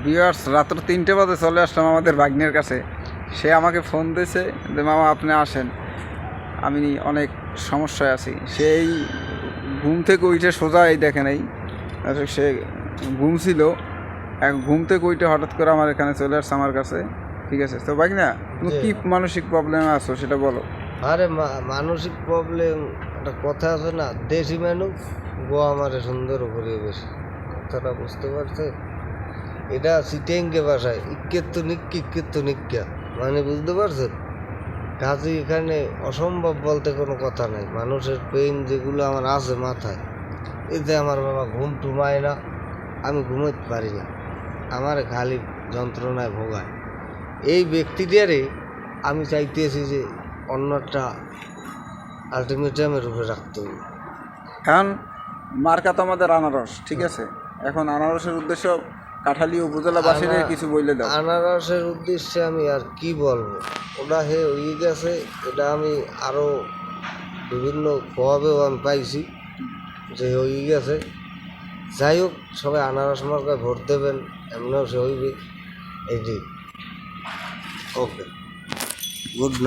Viewers রাত্র 3টে বাজে চলে আসলাম আমাদের ভাগ্নের কাছে। সে আমাকে ফোন দিয়েছে যে মামা আপনি আসেন, আমি অনেক সমস্যায় আছি। সেই ঘুম থেকে উঠে সোজা এই দেখেন এই সে ঘুম ছিল, ঘুম থেকে উঠে হঠাৎ করে আমার এখানে চলে আসছে আমার কাছে। ঠিক আছে তো ভাগ্না, তুমি কি মানসিক প্রবলেমে আছো সেটা বলো। আরে মানসিক প্রবলেম, একটা কথা আছে না, দেশি মানুষ গো আমারে সুন্দর করে বেশি, কথাটা বুঝতে পারছে? এটা সিটেঙ্গে ভাষায় ইক্কেত্তু নিক্কা, মানে বুঝতে পারছেন? কাজে এখানে অসম্ভব বলতে কোনো কথা নাই। মানুষের পেইন যেগুলো আমার আছে মাথায়, এতে আমার বাবা ঘুম টুমায় না, আমি ঘুমোতে পারি না, আমার খালি যন্ত্রণায় ভোগায়। এই ব্যক্তিটারে আমি চাইতেছি যে অন্য একটা আলটিমেটামের উপরে রাখতে হবে। এখন মার্কা তো আমাদের আনারস, ঠিক আছে? এখন আনারসের উদ্দেশ্য কাঠালি উপজেলাবাসীর কিছু বললে দাও। আনারসের উদ্দেশ্যে আমি আর কি বলবো, ওটা হয়ে গেছে। এটা আমি আরও বিভিন্ন প্রভাবেও আমি পাইছি যে হয়ে গেছে। যাই হোক, সবাই আনারস মার্কায় ভোট দেবেন, এমনিও সে হইবে। এইটি ওকে, গুড নাইট।